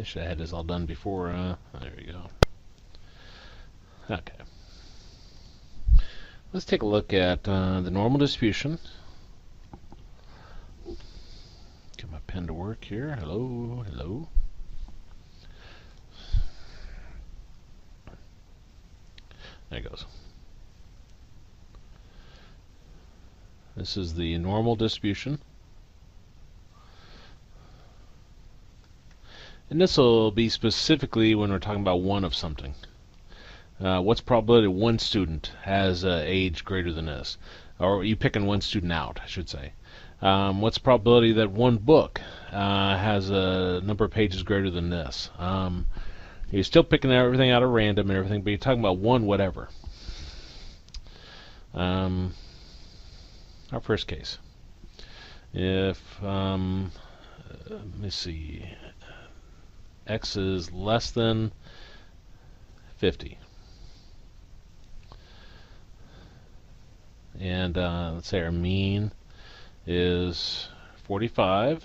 should have had this all done before. There we go. Okay. Let's take a look at the normal distribution. Get my pen to work here. Hello, hello. There it goes. This is the normal distribution. And this will be specifically when we're talking about one of something. What's the probability one student has age greater than this? Or you picking one student out, I should say. What's the probability that one book has a number of pages greater than this? You're still picking everything out of random and everything, but you're talking about one whatever. Our first case. If, let me see, x is less than 50. And let's say our mean is 45,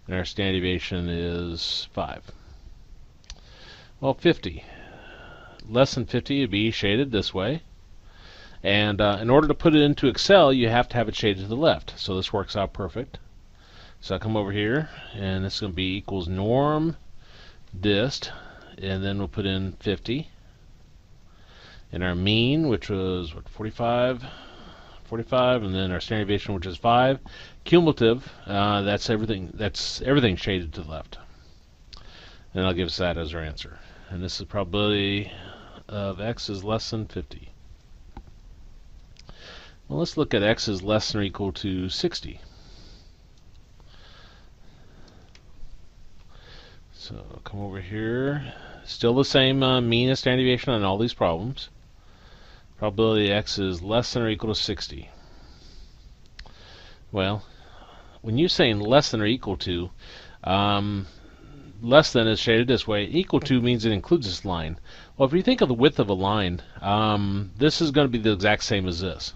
and our standard deviation is 5. Well, 50. Less than 50 would be shaded this way. And in order to put it into Excel, you have to have it shaded to the left. So this works out perfect. So I come over here, and this is going to be equals norm dist, and then we'll put in 50. And our mean, which was what, 45, and then our standard deviation, which is 5. Cumulative, that's everything shaded to the left. And that'll give us that as our answer. And this is probability of x is less than 50. Well, let's look at x is less than or equal to 60. So come over here. Still the same mean and standard deviation on all these problems. Probability x is less than or equal to 60. Well, when you're saying less than or equal to, less than is shaded this way. Equal to means it includes this line. Well, if you think of the width of a line, this is going to be the exact same as this.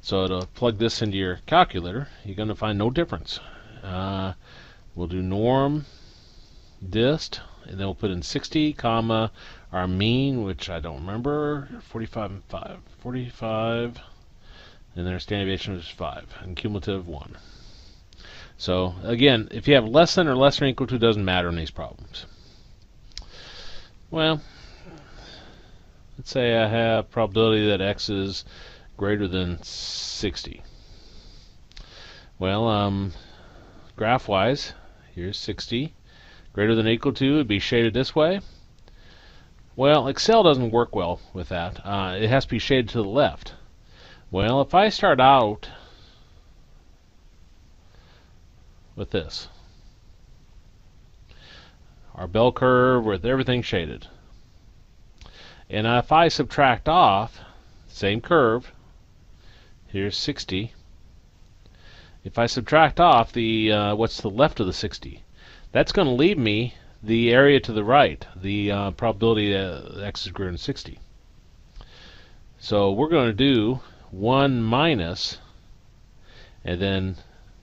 So to plug this into your calculator, you're going to find no difference. We'll do norm dist, and then we'll put in 60, comma, our mean, which I don't remember, 45 and 5. 45, and then our standard deviation is 5, and cumulative 1. So again, if you have less than or less than or equal to, doesn't matter in these problems. Well, let's say I have probability that x is greater than 60. Well, graph-wise, here's 60. Greater than or equal to would be shaded this way. Well, Excel doesn't work well with that. It has to be shaded to the left. Well, if I start out with this, our bell curve with everything shaded, and if I subtract off, same curve, here's 60. If I subtract off the what's to the left of the 60, that's going to leave me the area to the right, the probability that x is greater than 60. So we're going to do 1 minus, and then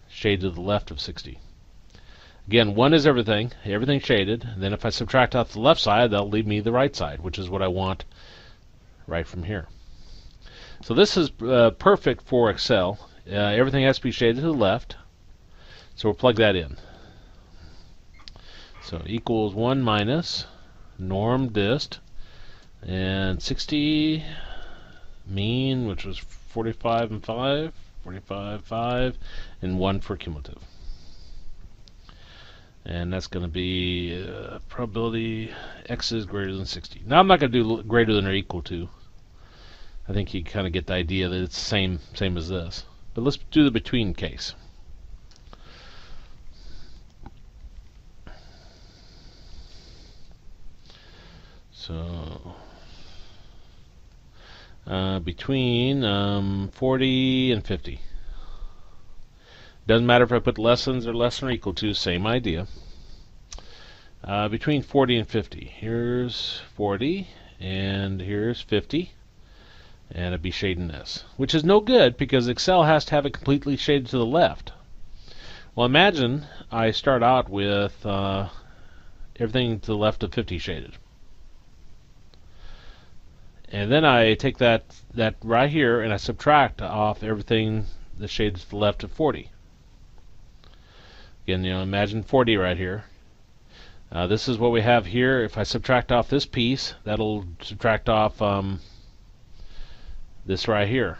shade to the left of 60. Again, 1 is everything shaded. And then if I subtract off the left side, that'll leave me the right side, which is what I want right from here. So this is perfect for Excel. Everything has to be shaded to the left. So we'll plug that in. So equals 1 minus norm dist, and 60 mean, which was 45 and 5, 45, 5, and 1 for cumulative. And that's going to be probability x is greater than 60. Now I'm not going to do greater than or equal to. I think you kind of get the idea that it's the same as this. But let's do the between case. So between 40 and 50. Doesn't matter if I put lessons or less than or equal to, same idea. Between 40 and 50. Here's 40 and here's 50. And it'd be shading this, which is no good because Excel has to have it completely shaded to the left. Well, imagine I start out with everything to the left of 50 shaded. And then I take that right here and I subtract off everything that shades to the left of 40. Again, imagine 40 right here. This is what we have here. If I subtract off this piece, that'll subtract off this right here.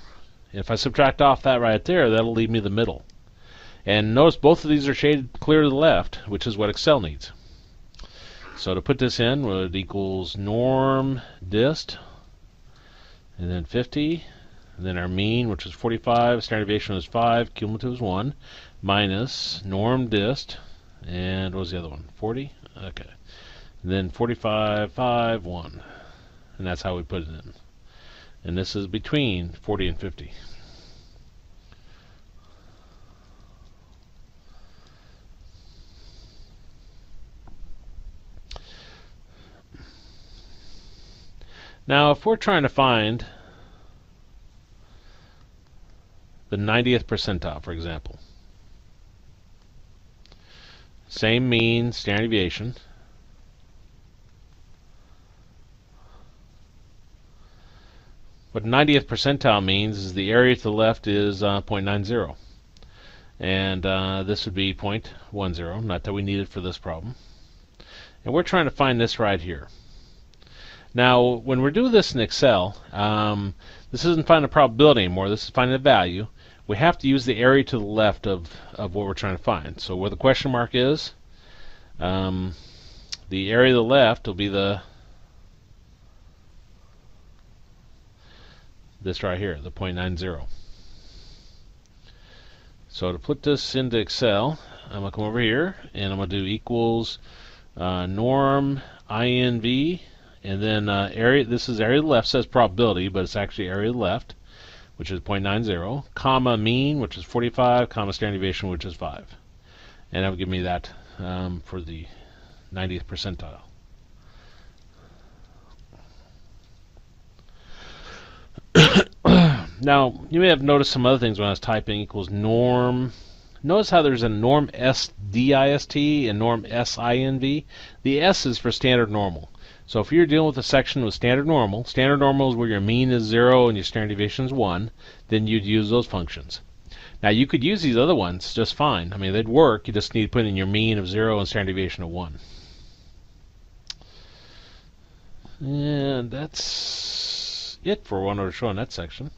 If I subtract off that right there, that'll leave me the middle. And notice both of these are shaded clear to the left, which is what Excel needs. So to put this in, it equals norm dist, and then 50, and then our mean, which is 45, standard deviation was 5, cumulative is 1, minus norm dist, and what was the other one? 40? Okay. And then 45, 5, 1. And that's how we put it in. And this is between 40 and 50. Now, if we're trying to find the 90th percentile, for example, same mean, standard deviation, what 90th percentile means is the area to the left is 0.90, and this would be 0.10, not that we need it for this problem. And we're trying to find this right here. Now, when we're doing this in Excel, this isn't finding a probability anymore. This is finding a value. We have to use the area to the left of what we're trying to find. So where the question mark is, the area to the left will be this right here, the 0.90. So to put this into Excel, I'm going to come over here and I'm going to do equals norm INV. And then area, this is area to the left, says probability, but it's actually area to the left, which is 0.90, comma mean, which is 45, comma standard deviation, which is 5. And that would give me that for the 90th percentile. Now, you may have noticed some other things when I was typing equals norm. Notice how there's a norm SDIST and norm SINV. The S is for standard normal. So if you're dealing with a section with standard normal is where your mean is 0 and your standard deviation is 1, then you'd use those functions. Now you could use these other ones just fine. I mean, they'd work. You just need to put in your mean of 0 and standard deviation of 1. And that's it for what I want to show in that section.